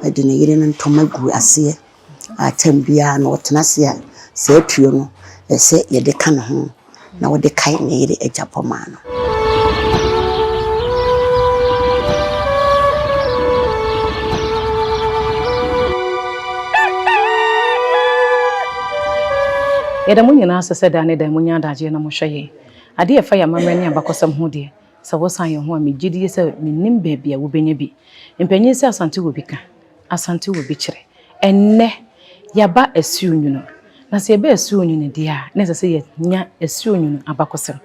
Edine yire no ntoma gu ase atambia na otenase a se atuo no ese ye de ka no ho na wo de kai ne yire Agyapomaa no. Yeda munyina asese da ne da munya adaje na mohweye ade ye fa ya mamani abakosam ho de se wo san ye ho a megidi se menim baabi a wo benya bi mpanyin se Asante wo bika Asante wo bi kire enne yaba Essuowin na se yaba Essuowin de a na se ye nya Essuowin abakosam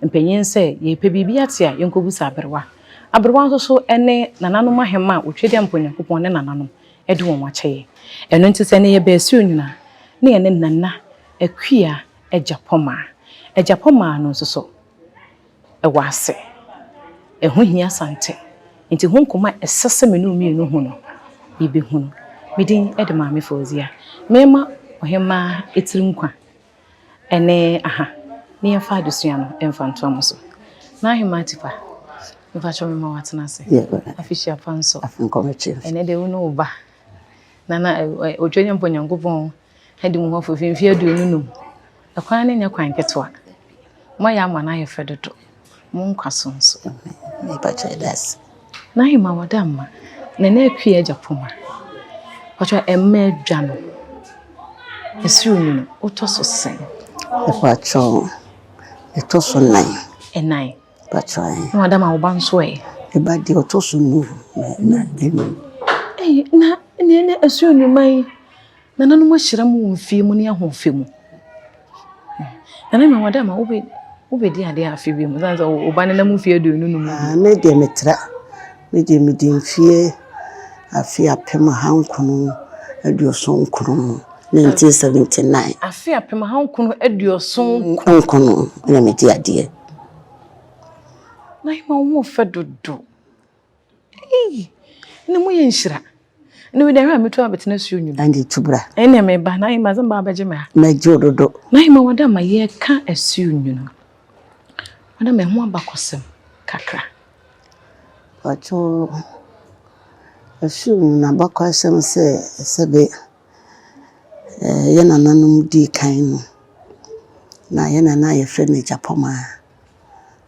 mpanyin se ye pe bibi ate a yenkobusa aberwa nso so ene nananom Hemaa otwede amponyankopon ne nananom ede wo mwacheye eno nti se ne yaba Essuowin na ne ene nana Akua Agyapomaa no so ewase eho hia Asante nti ho nkoma esese menu mienu hu no ibe hu no midin ede maame Fozia mema Hemaa etirinkwa ene ne yafa adusua no emfanto amoso na Hemaa tipa mfa cho mema watena se afishia panso Afinkomechi ene de uno uba nana otwenya mponyankopon hadi mu hofo finfi aduonu akwan ne nya kwan ketwa mo ya ama na ye fedodo mo nkwaso nso me bacha das na Hemaa wadamma na Akua Agyapomaa wacha emme adwa no Essuowin no otoso sen epacho etoso nan enai bacha na wadamma wo banso e badi otoso nu na denu na ne Essuowin mai nana no mahira mu mfie mu ne ahofie mu nana me wadamma wo di ade afi bi mu zanza wo ba ne na mu fie aduonu no mu me de metra me de mfie afi Appiah hankono aduoso nkono 1979 afi Appiah hankono aduoso nkono na me di ade na Hemaa wo fedodo ne mu ye nhira ne we dey metu abetena Essuowin andi tubra ene me ba na Hemaa zamba abeje me na jododo na Hemaa wadamma ye ka Essuowin wadamma ho abakosem kakra wacho Essuowin na bakosem se sebe ye nananum di kan no na ye nana ye fre ne Agyapomaa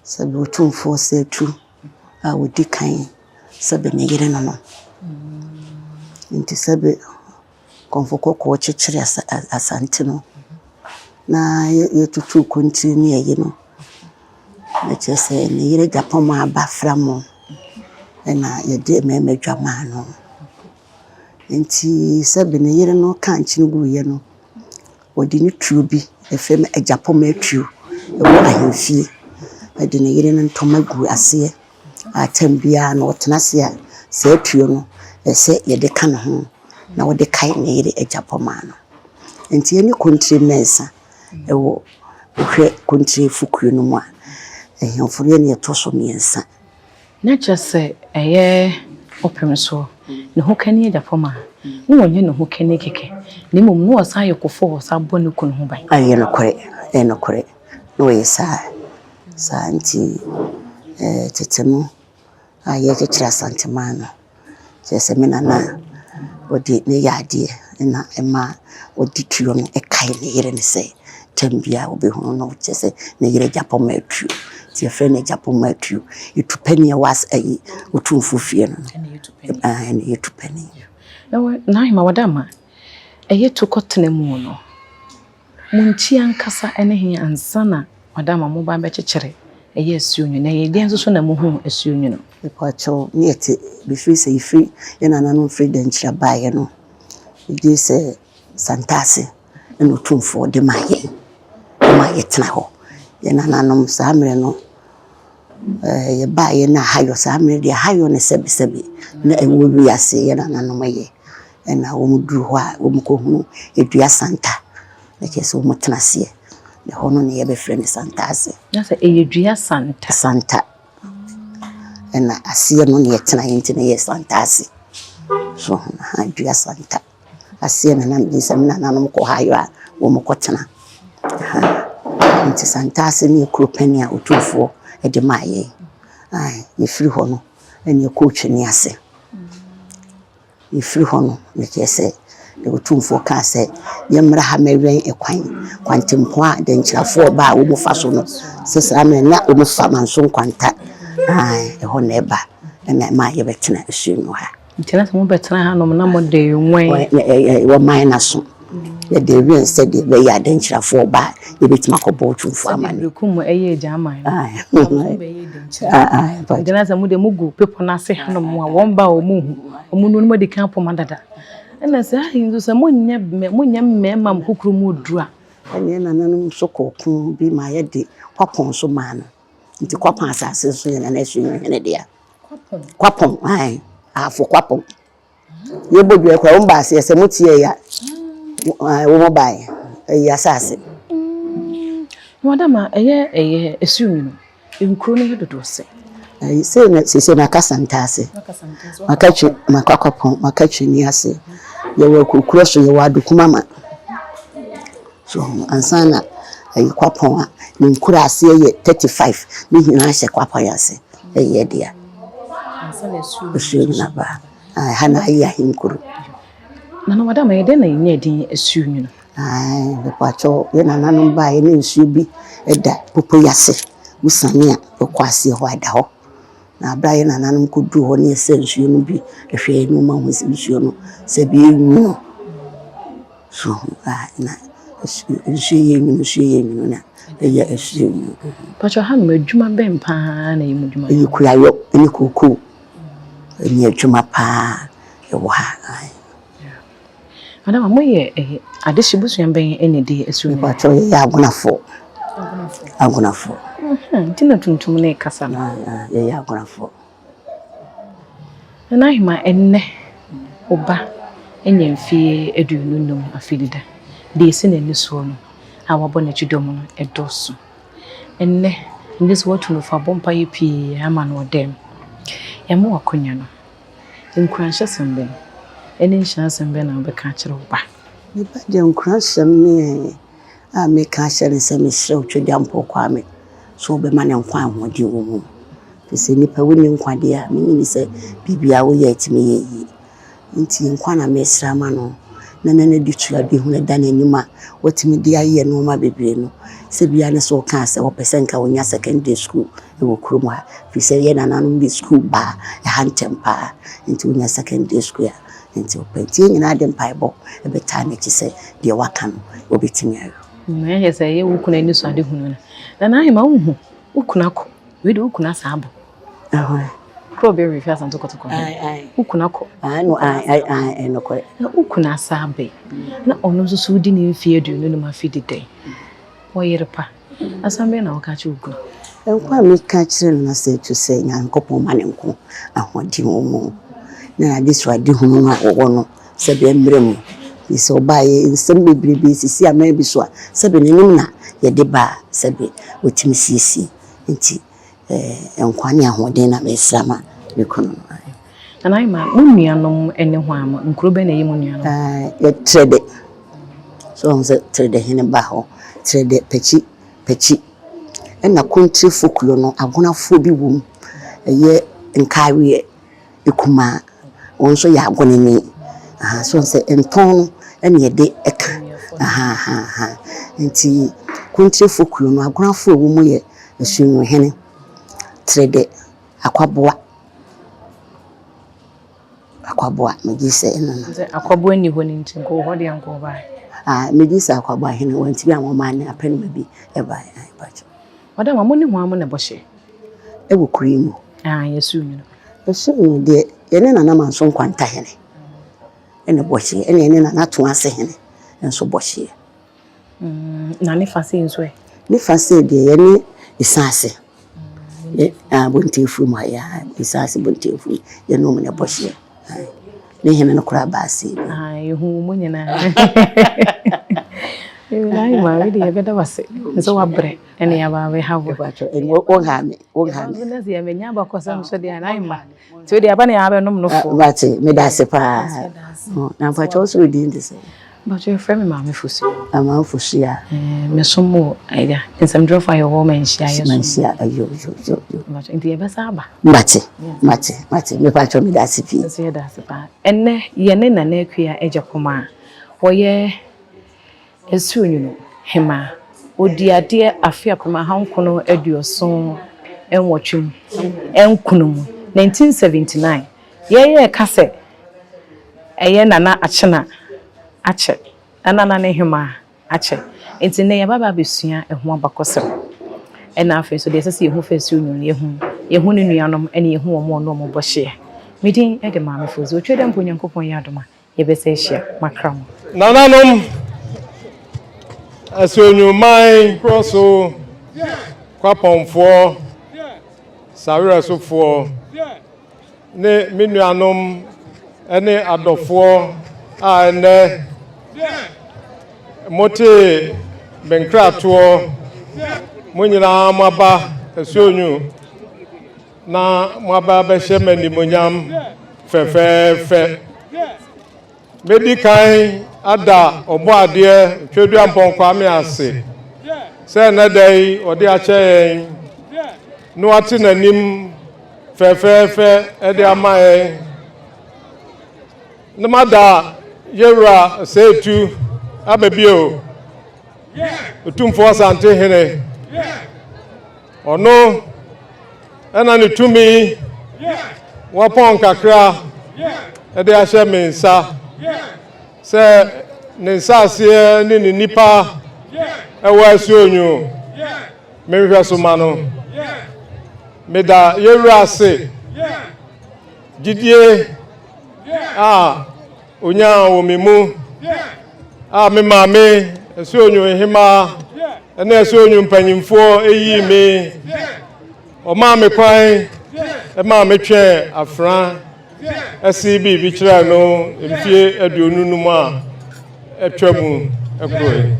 sebe otumfo se tu a wodi kan sebe ne yire no nti sebe konfoko ko chechire Asante no na ye tutu konti ni ye no na chese ne yire Agyapomaa ba framo na ye de memedwama no nti sebe ne yire no kan chinigu ye no odi ni tuo bi efem Agyapomaa tuo e wo ahemfie edi ne yire no ntoma gu ase atambia na otenase a se tuo no ese ye de ka no ho na wo de kai ne yire Agyapomaa no nti eni kontri mensa e wo hwe kontri fukuo no mu a ehemfo ne toso miensa na chese eye opemso ne ho kani Agyapomaa no wonye ne ho kani keke ne mum no osa yekofo osa bonu kun ho ban aye no kore no yesa sa nti tetemu aye kechira Asante mano chese menana odi ne yade na ema odi tuo no ekai ne yire ne se tambia obehu no chese ne yire Agyapomaa tuo ti efre ne Agyapomaa tuo itupani was ayi otumfo fie no ene itupani na Hemaa wadamma eye to kotene mu no munchi ankasa ene hin ansana wadamma mo ba bekekere eye Essuowin na ye den so na mo hu Essuowin no epacho niete befri se ifri yana nanu free denchira baye no di se santase eno tumfo de maye tena ho yana nanu samre no ye baye na hayo samre de hayo ne sebi na enwo bi ase yana nanu maye ena wo mudru ho a wo mko hu edua santa na kese wo mutena se ne hono ne ye be frɛ ne santase na se edua santa ena asiye no ne tena yenti ne ye santase so edua santa asiye na nam disa na nanom ko hayo a wo mko tena nti santase ne kropani a otufo e de maye ai ye firi ho no ene ko twene ase free hono me kese de otumfo ka se yemra ha mawen kwantempo a de nchirafo ba wo mu fa so no sesa me na wo mu fa manso kwanta ho na eba na ma ye betena Essuowin ha ntina se mo betena ha no na mo de nwen wo man na so ye de wi se de be ya de nchirafo ba ye betima ko bo otumfo amane kum eye jaman ntina se mo de mugu pepo na se ha no mo a won ba o mu no mo de kan poma dada na se ha hindu se mo nya me mam kokuru mu dura ene na nanum so kokun bi ma ye de kwapon so ma no nti kwapon asase so ye na Essuowin hene de ya kwapon afo kwapon ye bodwe kwa wo ba se se mutie ya wo mo bai ya asase madama eye Essuowin nkro no hedodo se se na kasantase makachi makakopon makachi ni ase ye wa kokuro so ye wa dokuma ma so ansana kwapon a ni nkura ase ye 35 ni hina hye kwapon ase ye dia ansana Essuowin na ba hana ya hinkuru na madama ye de na nya din Essuowin be pacho ye na nanum ba ye na nsuo bi eda popo yase usane a okwase ho ada ho na abraye na nanum kodu ho ne ese nsuo no bi ehwe no ma ho nsuo no se bi enwu so na nsuo ye enwu na ye Essuowin pacho ha no adwuma ben pa na ye mudwuma ye kurayo ni koko ni adwuma pa ye wo ha madama mo ye adehyebusu ben ene de Essuowin pacho ye agunafo tina tuntum ne kasa na ye agunafo na Hemaa enne oba enye mfie edununum afilida de ese na ni so no awabo na chidom no edoso enne ndis watu no fa bompa ye pii ama no dem ya mo akonya no nkranhye sembe ene nhyansembe na obeka kire oba ni ba de nkranhye me a me ka hyere se me hye otwedi ampo kwa me so be ma ne nkwa ahodi wo mu se nipa woni nkwade a me ni se bibia wo ye atime ye yi nti nkwa na me sra ma no na di tua bi hu na da n'anima watime di aye no ma bebre no se bia ne so ka se wo pesen ka wonya secondary school e wo krom ha fi se ye na nanum bi school ba ya hantempa nti wonya secondary school ya nti openti nyina de mpaibo e beta na chi se de waka no obetime ayo me ye se ye wukuna ni so ade hunu na Hemaa uhu ukuna ko we de ukuna sabo Krobe refi Asante kotoko ukuna ko no no ko ukuna sabe na ono so so di ni mfie aduonu no ma fidide wo yerepa asambe na wakachi ukuna enkwa mi ka kire na se tu se nyankopon manenko ahodi wo mu na ade so ade hunu no awo no se be mrem ise obaye nsem bebrebe sisi ama bi so se be nenim na ye de ba se be otimi sisi nti enkwani ahoden na mesama bikono na Hemaa munuanom ene ho ama nkrobe na ye munuanom ye trede so onse trede hene ba ho trede pechi ena country folklore no agonafo bi wom ye nkawe ekuma onso ya agonani so onse enton ene ye de eka nti country folklore no agonafo wom ye Essuowin hene trede akwaboa megise eno no akwaboa ni ho ni nti ko ho de anko ba megise akwaboa hene wanti bi amomane apenu bi e ba bacho madama mo ni ho am na boshe e wo kurimu Essuowin de yene na na manso kwanta hene ene boshe ene na na to ase hene enso boshe na ne fase nso ne fase de yene isase bonte fuma ya isase bonte fu ye no me boshe ne hene no kura baasi hu mo nyina Hemaa we de beda wase nso wabre ene ya ba we hawo won ha me na ze ya menya ba kwasam so de Hemaa ti o de aba na ya ba nom no fo bati me da se pa na fa cho so di ndise But your friend Mammy Fusi. I'm out for Shia. Miss Mo, either. And some draw for your woman, she is. You. But in the Ebasaba. Mate, me patch me that's it. That's about. And Yanin and Akua Agyapomaa. Why, Essuowin, Hemaa. O dear Appiah from my home kono edu so en watchum en kunum 1979 ye kase eye nana achena ache nana ne Hemaa ache enti ne baba besua eho abakosem en afi so de sese eho fesu nyun yehu ne nuanom ene yehu omo no mo bohye midin e de maame fozi otwede mpo nyankopon yadoma ye bese hia makram nananom Essuowin mai crosso kwapomfo sawira sofo ne minuanom ene adofo a ene mote benkrato munyina maba Essuowin na maba be shemani monyam fefefe medikai ada oboade twedu amponkwa me ase se na dai odi ache no ati nanim fefefe ede amae namada yewra setu ababio otumfo Asante hene ono ena ni tumi wapon kakra ede ache mensa se nensase ni nipa ewa Essuowin me hweso mano me da yewra se gidie onya wo memu me maame Essuowin Hemaa ene Essuowin mpanyimfo eyi me o ma me kwan ma me twe afran SCB bi kira no empie aduonu num a etwamu ekroe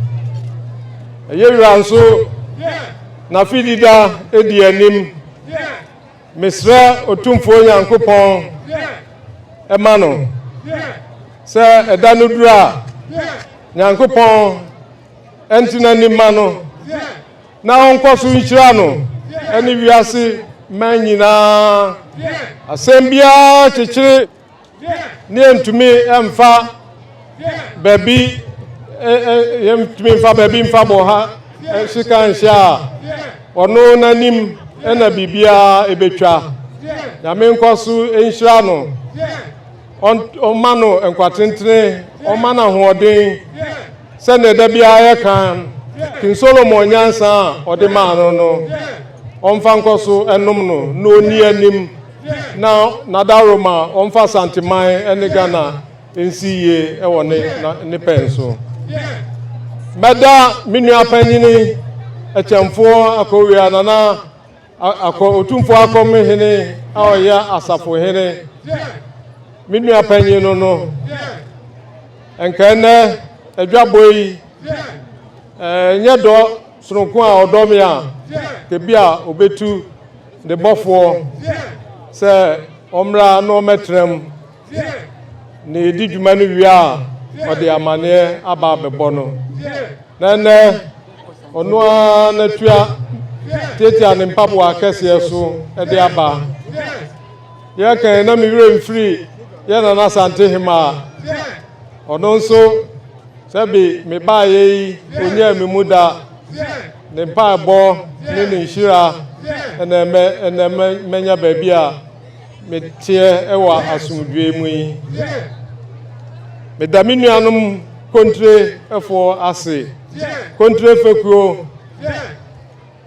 yewra nso na fidida edi anim mesra otumfo nyankopon ema no se eda no dura nyankopon entina ni ma no na onkoso nkira no eni wiase manyina asembia chichiri ni entumi emfa baby yemtumi emfa baby emfa boha shikansha ono nanim ena bibia ebetwa nyame nkoso enhira no on mano enkwatentene on mana hoodin se ne da bia ye kan kin Solomon nyansa ode mano no onfa nkoso enom no ni anim na daroma onfa Asante man ene Ghana ensiye e wone ne penso meda minua panyini echemfo akowia nana otumfo akomme hene aoya asafo hene minua panyino no enkene adwaboyi nyedo sonko a odom ya tebia obetu de bofo se omra no metrem ne di dwuma no wia ode amane aba bebo no nene ono na tua tetia ne mpapo akese so ede aba ye kan na mi were mfiri ye na Asante Hemaa ono nso sebi me ba ye onya me muda ne pa bo ne nhira ene menya baby a me tie ewa asumdwe mu yi me da minuanum kontre efo ase kontre fekuo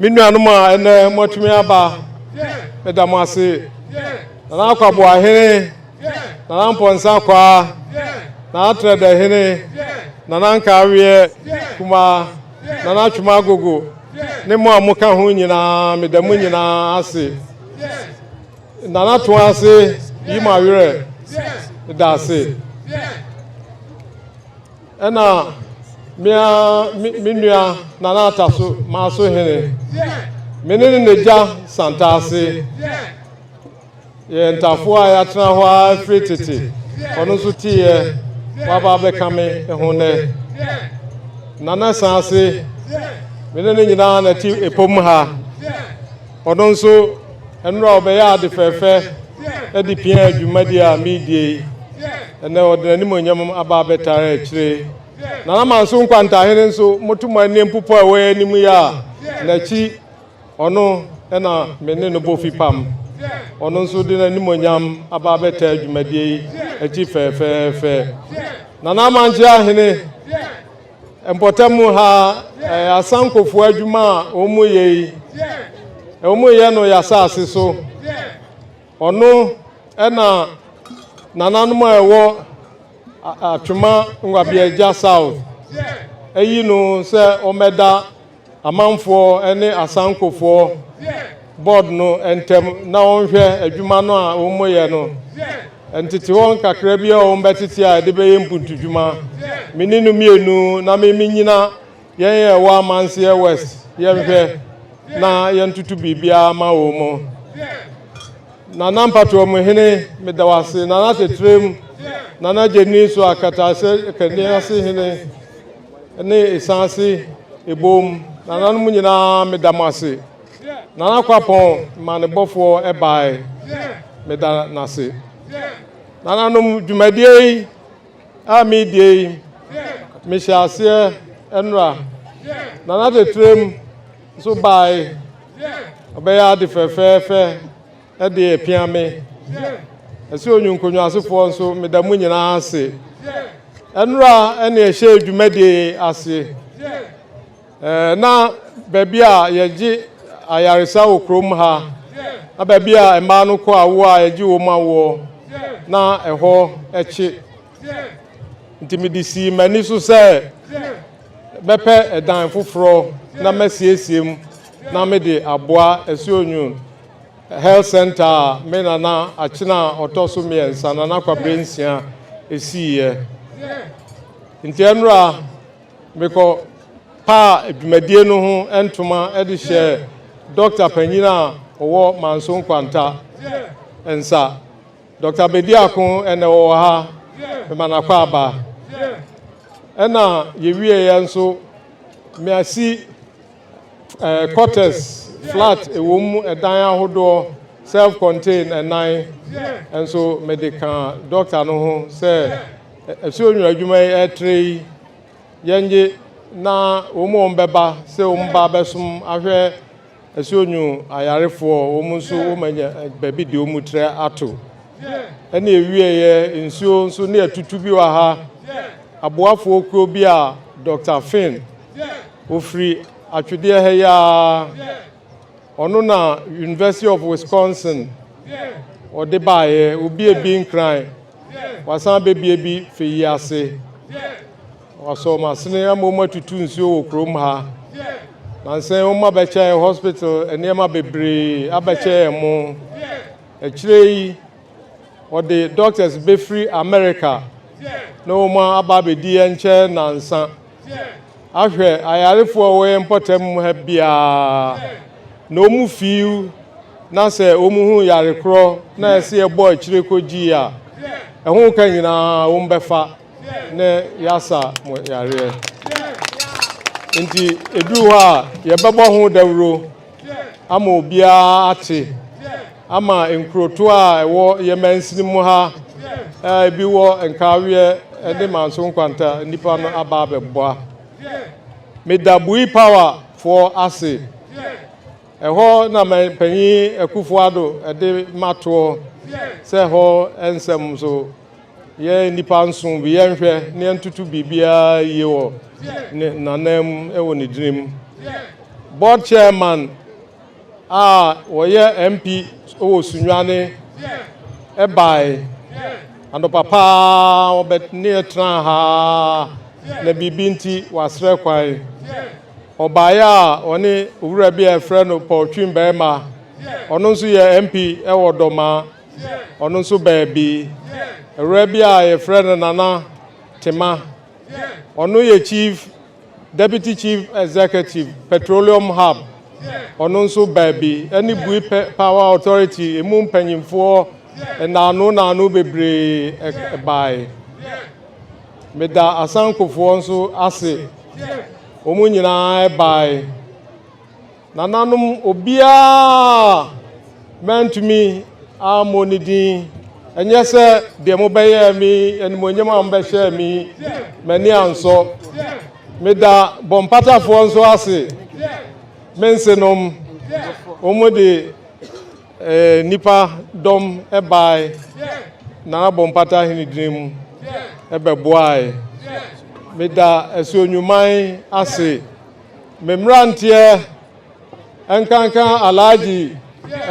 minuanum a ene motumi aba me da mo ase na akwabo ahene na mponsa kwa na atreda hene na nka awie kuma na atwuma gogo ne mo amuka ho nyina me da mu nyina ase na to ase yi ma were da ase ena minua na ataso ma so hene menene neja santa ase ye ntafo a ya tena ho afritete ono so tie waba bɛka me ho nɛ nana sanse mene ne nyinaa na ti epom ha ɔno nso ɛnura ɔbɛyɛ ade fɛfɛ ɛde pia adwumadi a medie ɛnɛ ɔde n'anim onyam aba bɛtare akyire nana manso nkwantahene nso motomo anim popo a ɛwɔ anim ya n'akyi ɔno ɛna mene no bofi pam ɔno nso de n'anim onyam aba bɛtare adwumadi akyi fɛfɛɛfɛ nana mankyɛ ahene mpɔtamu ha asankofo adwuma a ɔmo yɛ no yasase so ɔno ɛna nananom a ɛwɔ atwema ngwabiagya south ɛyi no sɛ ɔmɛda amanfoɔ ɛne asankofoɔ board no ntɛm na ɔnhwɛ adwuma no a ɔmo yɛ no ntete wɔn kakra bi a wɔn bɛtete a ɛde bɛyɛ mpuntudwuma mene no mmienu na memi nyina yɛn yɛ wɔ amanseɛ west yɛnhwɛ na yɛntutu biribiara ma wɔ mu nana mpatoɔ mu hene medawase nana tetrem nana gyeni so akatase kaniase hene ne esanse ebom nananom nyinaa medamase nana kwapɔn manebɔfoɔ ɛbae meda nase nananom dwumadie yi a medie yi mehyɛ aseɛ ɛnora nana tetrem so bae ɔbɛyɛ ade fɛfɛɛfɛ ɛde apia me ɛsɛ onyunkonwasefoɔ nso meda mu nyinaa ase ɛnora ɛne ɛhyɛ dwumadie ase na baabi a yɛgye ayaresa wɔ kurom ha na baabi a mmaa no kɔ awo a yɛgye wɔ mu awoɔ na ɛhɔ ɛkye nti mede sii m'ani so sɛ bɛpɛ ɛdan foforɔ na mɛsiesie mu na mede aboa Essuowin health center a me nana akyena ɔtɔ so mmiɛnsa nana kwabrɛ nsia ɛsiiɛ nti ɛnora mekɔ pa adwumadie no ho ntoma ɛde hyɛ dɔkta panyin a ɔwɔ manso nkwanta nsa dɔkta bediako ɛna ɔwɔ ha mema nakɔ aba ɛna yɛwie yɛ nso measi quarters flat ɛwɔ mu ɛdan ahodoɔ self contained ɛnan nso mede ka dɔkta no ho sɛ Essuowin adwuma yi ɛtre yi yɛngye na wɔn bɛba sɛ wɔn ba bɛsom ahwɛ Essuowin ayarefoɔ wɔn nso wɔn anya baabi de wɔn trɛ ato ɛna ewie yɛ nsuo nso ne atutu bi wɔ ha aboafoɔ kuo bi a Dr. Finn ofiri atwedeɛ ha ya ɔno na University of Wisconsin ɔde baeɛ obi ebi nkran wasan bebie bi fɛ yi ase wasɔ masene ama wɔn atutu nsuo wɔ kurom ha nansan wɔn abɛkyɛ hospital nneɛma bebree abɛkyɛ mo akyire yi ɔde doctors befiri America na wɔn aba abɛdi nkyɛn nansa ahwɛ ayarefoɔ wɔyɛ mpɔtam ha biara na wɔn fiw na sɛ wɔn hu yarekorɔ na ɛsɛ ɛbɔ akyire kɔgyi a ɛho ka nyinaa wɔn bɛfa na yasa mo yareɛ nti eduru hɔ a yɛbɛbɔ ho dawuro ama obiara ate ama nkuroto a ɛwɔ yɛmansini mu ha ebi wɔ nkaweɛ ɛde manso nkwanta nipa no aba abɛboa meda bui power for ase ɛhɔ na panyin Akufo-Addo ɛde matoɔ sɛ hɔ nsɛm so yɛ nipa nso bi yɛnhwɛ ne ntutu biribiara yie wɔ ne nanam ɛwɔ ne dirim board chairman a wɔyɛ MP ɛwɔ Sunyane ɛbae anɔpapa ɔbɛne ɛtena ha na biribi nti wasrɛ kwan ɔbaeɛ a ɔne owura bi a ɛfrɛ no Pɔtwim bɛrima ɔno nso yɛ MP ɛwɔ Dɔma ɔno nso baabi owura bi a yɛfrɛ no Nana Tema ɔno yɛ deputy chief executive Petroleum hub ɔno nso baabi ɛne Bui Power Authority emu mpanyimfoɔ naano bebree ɛbae meda asankofo nso ase omu nyina bai nananum obia mentumi amonidi enye se de mo beye mi enimonyam ambehye mi mani anso meda bompatafo nso ase mensenom omu de nipa dom bai na bompata hinidrim ebeboai meda Essuowin ase memrantie enkankan alaji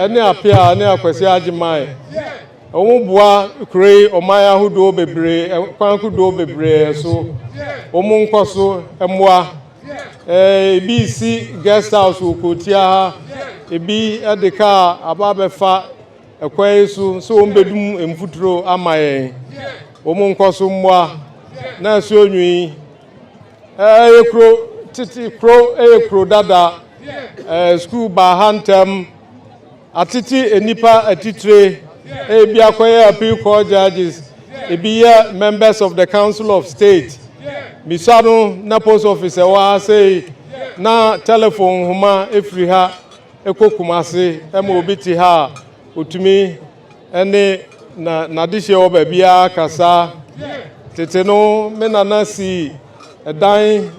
ene Appiah ene akwasi Agyapomaa omubua krei omaya hudo bebre kwankudo bebre so omunkoso emwa ebi si guest house okotia ebi edeka ababefa ekwai so ombedum emfuturo amaye omunkoso mwa na Essuowin ekro titi ekro dada school ba hantem atiti enipa atitire ebi akoye appeal court judges ebi members of the council of state misano na post office wa say na telephone homa efri ha ekokumase ema obiti ha otumi ene na dishe oba bia kasa tete no menana si edan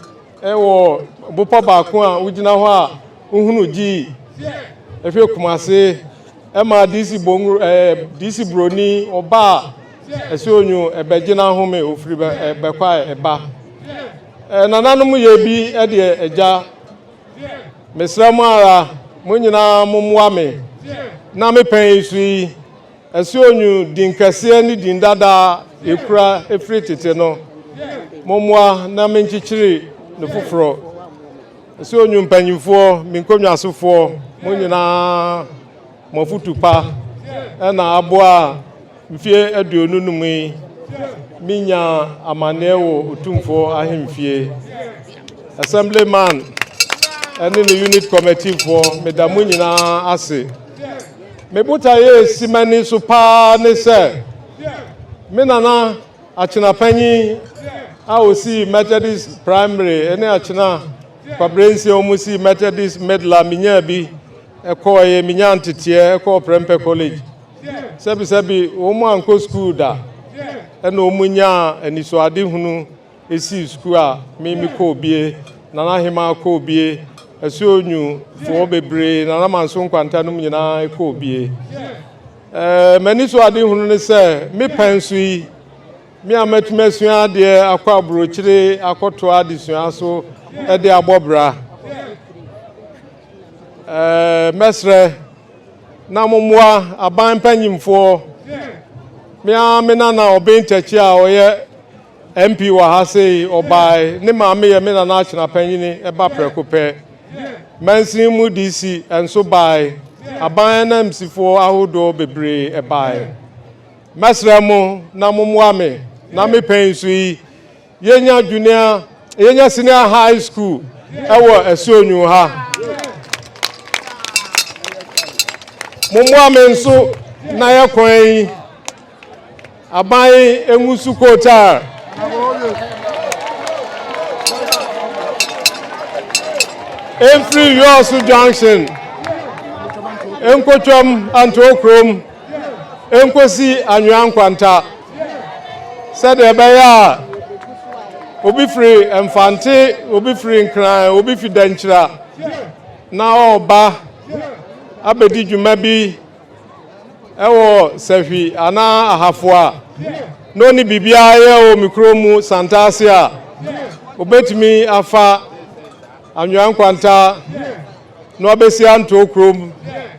ewo bopa baako a ugina ho a uhunu ji efe kumase ema DC broni oba Essuowin ebegina home ofri bekwa eba nananum ye bi ede eja mesramu ara munyina mumwa me na mepen isu Essuowin dinkase ni dindada ekura efri tete no mumwa na menchichiri no fufuro Essuowin mpanyimfo minkonwasofo munyina mofutupa na aboa mfie aduonu numi minya amanewo otumfo ahemfie assemblyman ene ni unit committee for medamu nyina ase mebuta ye simani so pa ne se menana achina panyi a osi Methodist primary ene achina kwabrensi omusi Methodist medla minya bi ekoye minya ntetie eko Prempe college sebi omu anko school da ena omunya anisoade hunu esi school a mimi ko bie nana Hemaa ko bie Essuowin fo bebre nana manso nkwanta num nyina ko bie manisoade hunu ne se me pensu yi mi ametumesua de akwa brochire akoto adesua so ede abobra mesre na mumwa aban panyimfo mena na obentachi a oye MP wa ha sei obai ne maame ye mena na achina panyini eba prekope mansin mu DC enso bai aban na msifo ahodo bebre ebai mesre mu na mumwa me na me pensu yi yenya senior high school ewo Essuowin ha mumwa menso na yakwan abai engusu kota Free Yosu Junction enkochom antokrom enkosi anwankwanta said ebeya obi free emfante obi free nkran obi fidanchira na oba abedi dwuma bi ewo safi ana ahafo no ni bibia ye o mikromu santase a obetumi afa anwankwanta no abesi antokrom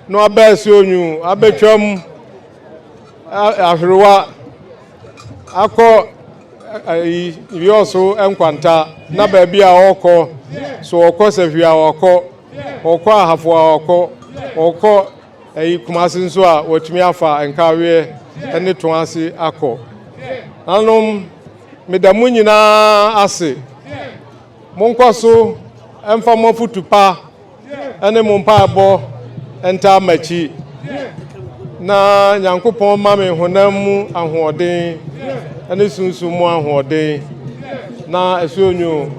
no abesi onyu abetwam ahrewa akọ yoso enkwanta na ba bia okọ so okọ safi a okọ ahafo okọ kumasi nso a watumi afa nkawe ene toase akọ nanom medamu nyina ase monkoso emfa mofutupa ene mompa abo enta machi na Nyankopon ma me honam mu ahoɔden ene sunsun mu ahoɔden na Essuowin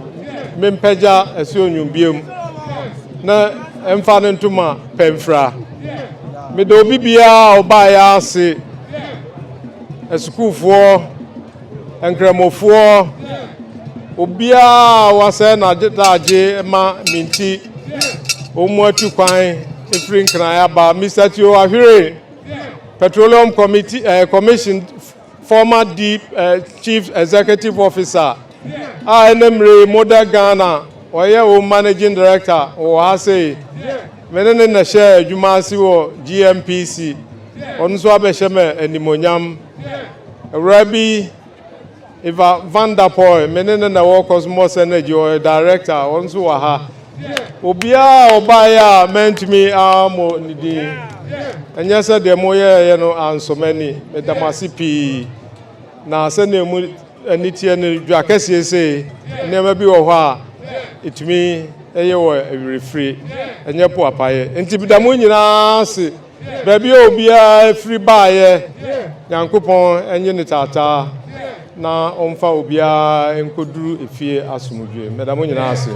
mempeja Essuowin biem na emfa no ntoma pemfra me do bibia oba ya ase esukufo enkramofo obia wase na daje ma minti omu atu kwan efiri nkran ya ba Mr. Tio Ahire Petroleum Commission former Chief Executive Officer Enemre Model Ghana oye Managing Director o hase menene na share adwumasi wo GMPC onso abeheme animonyam Rabi Eva Vanderpool menene na wo Cosmos Energy o Director onso wa ha obia obaya mentimi amo nidi anyasa de moye no ansomani medamasi pi na sene mu anitie ne dwakese ese nema bi wo ho a itumi eye wo refree enye po apaye enti bidamu nyina se baby obia free baaye yankopon enye ne tata na omfa obia enkoduru efie asomdwe medamu nyina ase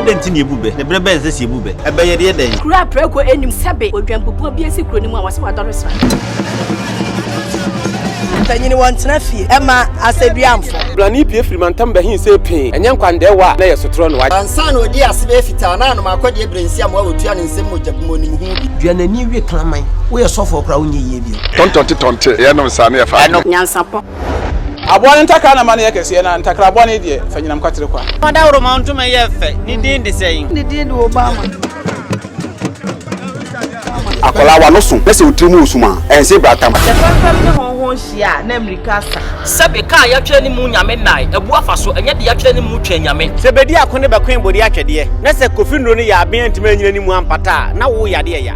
Denti ni ebube ne brebe nse si ebube ebeye de den kura preko enim sebe odwampopo bia si kuro ni mu awase wadoresa tanyini wantena fie ema aseduamfo blani pie frimantam behin se pin enye nkwande wa na yesotro no wa ansa na odi asebe fita na no makodi ebrensi am wa otua ne nsem mojabimo ni hu duanani wie klaman wo ye sofo kra wo nye yie bi tontonte ye no sane ya fa nyansapo abone ntaka na mane yakese na ntakra abone de fanyinam kwatere kwa mada woro ma ntuma ye fe ni din de sein ni din de obama akola wa no so pese otrimu osuma ense bratam fam ne honhon hia na amerikasa sabe ka ya twa ni mu nyame nai ebu afaso enye de ya twa ni mu twa nyame sebedi akone bekwen bodi atwede na se kofi nro ni ya aben ntima nyina ni mu ampata na wo yade ya